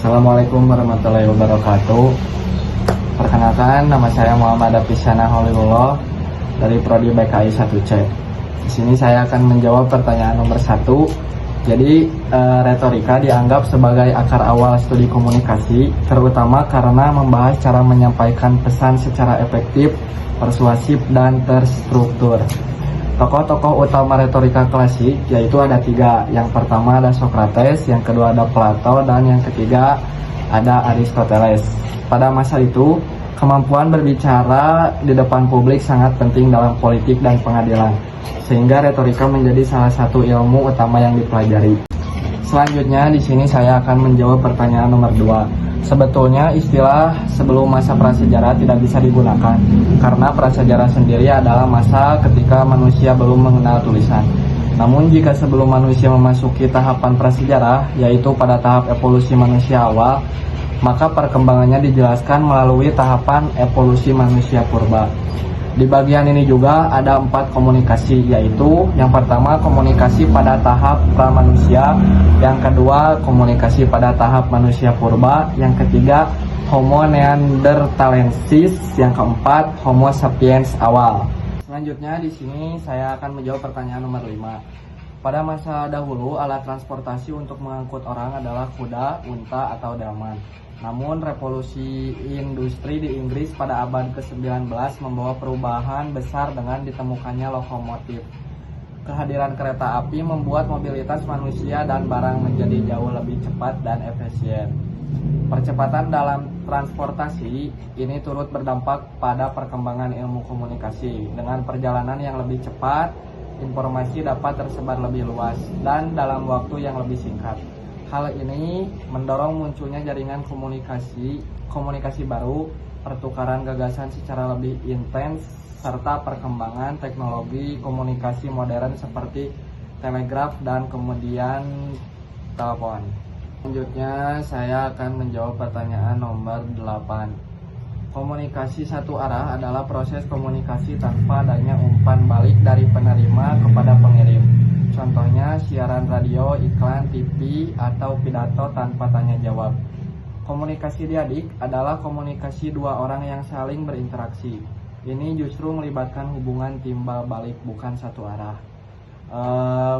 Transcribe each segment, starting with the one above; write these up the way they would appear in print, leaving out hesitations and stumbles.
Assalamualaikum warahmatullahi wabarakatuh. Perkenalkan, nama saya Muhammad Afisyana Holilullah dari Prodi BKI 1C. Di sini saya akan menjawab pertanyaan nomor 1. Jadi, retorika dianggap sebagai akar awal studi komunikasi, terutama karena membahas cara menyampaikan pesan secara efektif, persuasif, dan terstruktur. Tokoh-tokoh utama retorika klasik yaitu ada 3. Yang pertama ada Socrates, yang kedua ada Plato, dan yang ketiga ada Aristoteles. Pada masa itu, kemampuan berbicara di depan publik sangat penting dalam politik dan pengadilan, sehingga retorika menjadi salah satu ilmu utama yang dipelajari. Selanjutnya di sini saya akan menjawab pertanyaan nomor 2. Sebetulnya istilah sebelum masa prasejarah tidak bisa digunakan karena prasejarah sendiri adalah masa ketika manusia belum mengenal tulisan. Namun jika sebelum manusia memasuki tahapan prasejarah, yaitu pada tahap evolusi manusia awal, maka perkembangannya dijelaskan melalui tahapan evolusi manusia purba. Di bagian ini juga ada 4 komunikasi, yaitu yang pertama komunikasi pada tahap pramanusia, yang kedua komunikasi pada tahap manusia purba, yang ketiga Homo neanderthalensis, yang keempat Homo sapiens awal. Selanjutnya di sini saya akan menjawab pertanyaan nomor 5. Pada masa dahulu, alat transportasi untuk mengangkut orang adalah kuda, unta, atau delman. Namun, revolusi industri di Inggris pada abad ke-19 membawa perubahan besar dengan ditemukannya lokomotif. Kehadiran kereta api membuat mobilitas manusia dan barang menjadi jauh lebih cepat dan efisien. Percepatan dalam transportasi ini turut berdampak pada perkembangan ilmu komunikasi. Dengan perjalanan yang lebih cepat, informasi dapat tersebar lebih luas dan dalam waktu yang lebih singkat. Hal ini mendorong munculnya jaringan komunikasi baru, pertukaran gagasan secara lebih intens, serta perkembangan teknologi komunikasi modern seperti telegraf dan kemudian telepon. Selanjutnya saya akan menjawab pertanyaan nomor 8. Komunikasi satu arah adalah proses komunikasi tanpa adanya umpan balik dari penerima kepada pengirim. Contohnya siaran radio, iklan, TV, atau pidato tanpa tanya jawab. Komunikasi diadik adalah komunikasi 2 orang yang saling berinteraksi. Ini justru melibatkan hubungan timbal balik, bukan satu arah.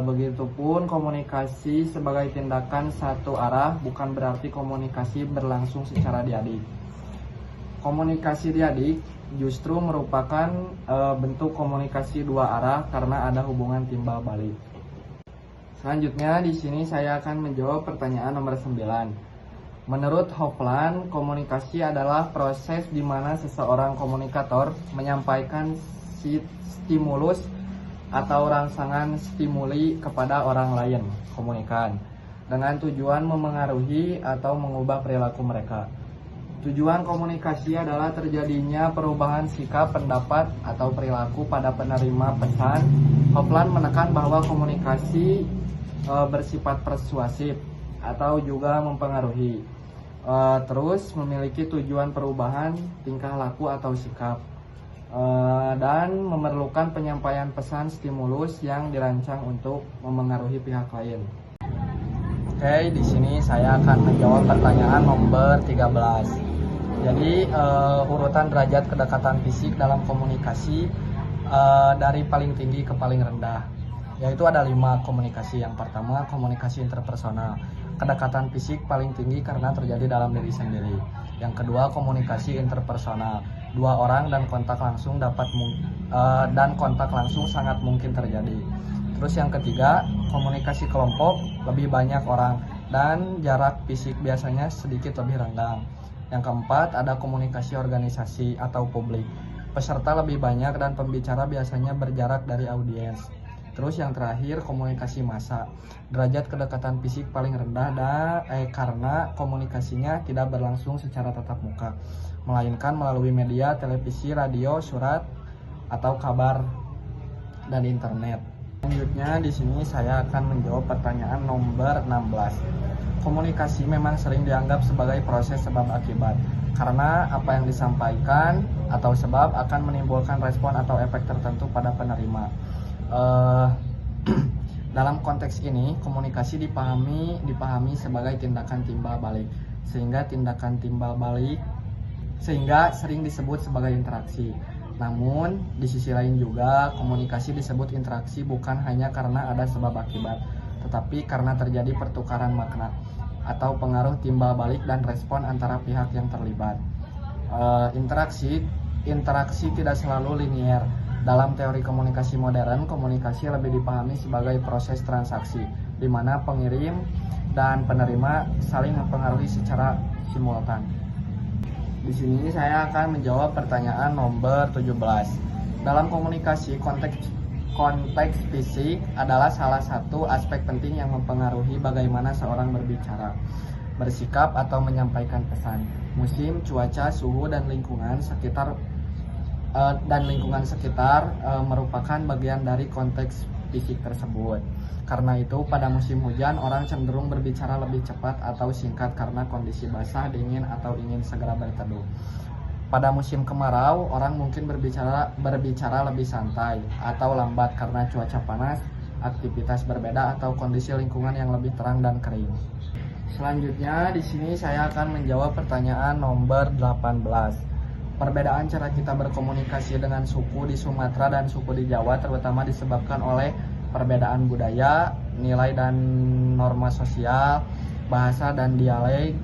Begitupun komunikasi sebagai tindakan satu arah bukan berarti komunikasi berlangsung secara diadik. Komunikasi diadik justru merupakan bentuk komunikasi 2 arah karena ada hubungan timbal balik. Selanjutnya di sini saya akan menjawab pertanyaan nomor 9. Menurut Hofland, komunikasi adalah proses di mana seseorang komunikator menyampaikan stimulus atau rangsangan stimuli kepada orang lain, komunikan, dengan tujuan memengaruhi atau mengubah perilaku mereka. Tujuan komunikasi adalah terjadinya perubahan sikap, pendapat, atau perilaku pada penerima pesan. Hofland menekan bahwa komunikasi bersifat persuasif atau juga mempengaruhi, terus memiliki tujuan perubahan tingkah laku atau sikap, dan memerlukan penyampaian pesan stimulus yang dirancang untuk memengaruhi pihak lain. Oke, di sini saya akan menjawab pertanyaan nomor 13. Jadi urutan derajat kedekatan fisik dalam komunikasi dari paling tinggi ke paling rendah, yaitu ada 5 komunikasi. Yang pertama komunikasi interpersonal, kedekatan fisik paling tinggi karena terjadi dalam diri sendiri. Yang kedua komunikasi interpersonal, 2 orang dan kontak langsung kontak langsung sangat mungkin terjadi. Terus yang ketiga komunikasi kelompok, lebih banyak orang dan jarak fisik biasanya sedikit lebih renggang. Yang keempat ada komunikasi organisasi atau publik, peserta lebih banyak dan pembicara biasanya berjarak dari audiens. Terus yang terakhir komunikasi massa, derajat kedekatan fisik paling rendah karena komunikasinya tidak berlangsung secara tatap muka, melainkan melalui media, televisi, radio, surat, atau kabar, dan internet. Selanjutnya di sini saya akan menjawab pertanyaan nomor 16. Komunikasi memang sering dianggap sebagai proses sebab akibat, karena apa yang disampaikan atau sebab akan menimbulkan respon atau efek tertentu pada penerima. Dalam konteks ini, komunikasi dipahami sebagai tindakan timbal balik. sehingga tindakan timbal balik sehingga sering disebut sebagai interaksi. Namun di sisi lain juga komunikasi disebut interaksi bukan hanya karena ada sebab akibat, tetapi karena terjadi pertukaran makna atau pengaruh timbal balik dan respon antara pihak yang terlibat. Interaksi tidak selalu linier. Dalam teori komunikasi modern, komunikasi lebih dipahami sebagai proses transaksi, di mana pengirim dan penerima saling mempengaruhi secara simultan. Di sini saya akan menjawab pertanyaan nomor 17. Dalam komunikasi, konteks fisik adalah salah satu aspek penting yang mempengaruhi bagaimana seorang berbicara, bersikap atau menyampaikan pesan. Musim, cuaca, suhu, dan lingkungan sekitar merupakan bagian dari konteks fisik tersebut. Karena itu, pada musim hujan, orang cenderung berbicara lebih cepat atau singkat karena kondisi basah, dingin, atau ingin segera berteduh. Pada musim kemarau, orang mungkin berbicara lebih santai atau lambat karena cuaca panas, aktivitas berbeda, atau kondisi lingkungan yang lebih terang dan kering. Selanjutnya, di sini saya akan menjawab pertanyaan nomor 18. Perbedaan cara kita berkomunikasi dengan suku di Sumatera dan suku di Jawa terutama disebabkan oleh perbedaan budaya, nilai dan norma sosial, bahasa dan dialek,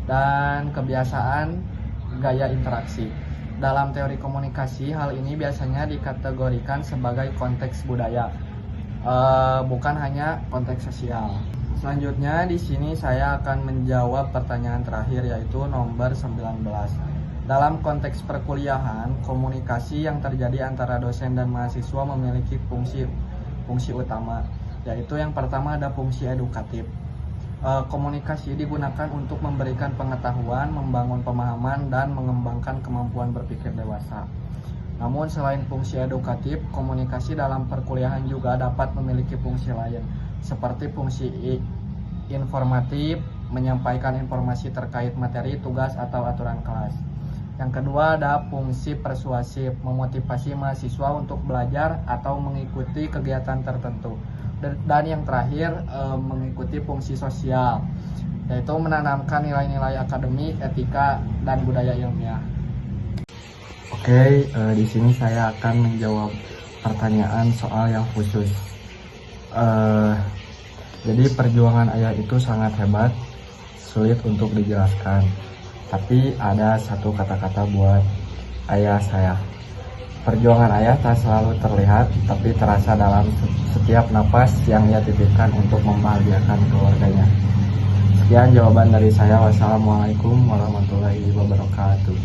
dan kebiasaan gaya interaksi. Dalam teori komunikasi, hal ini biasanya dikategorikan sebagai konteks budaya, bukan hanya konteks sosial. Selanjutnya di sini saya akan menjawab pertanyaan terakhir, yaitu nomor 19. Dalam konteks perkuliahan, komunikasi yang terjadi antara dosen dan mahasiswa memiliki fungsi utama, yaitu yang pertama ada fungsi edukatif. Komunikasi digunakan untuk memberikan pengetahuan, membangun pemahaman, dan mengembangkan kemampuan berpikir dewasa. Namun selain fungsi edukatif, komunikasi dalam perkuliahan juga dapat memiliki fungsi lain, seperti fungsi informatif, menyampaikan informasi terkait materi, tugas, atau aturan kelas. Yang kedua ada fungsi persuasif, memotivasi mahasiswa untuk belajar atau mengikuti kegiatan tertentu. Dan yang terakhir mengikuti fungsi sosial, yaitu menanamkan nilai-nilai akademik, etika, dan budaya ilmiah. Oke, di sini saya akan menjawab pertanyaan soal yang khusus. Jadi perjuangan ayah itu sangat hebat, sulit untuk dijelaskan. Tapi ada satu kata-kata buat ayah saya. Perjuangan ayah tak selalu terlihat, tapi terasa dalam setiap napas yang ia titipkan untuk membahagiakan keluarganya. Sekian jawaban dari saya. Wassalamualaikum warahmatullahi wabarakatuh.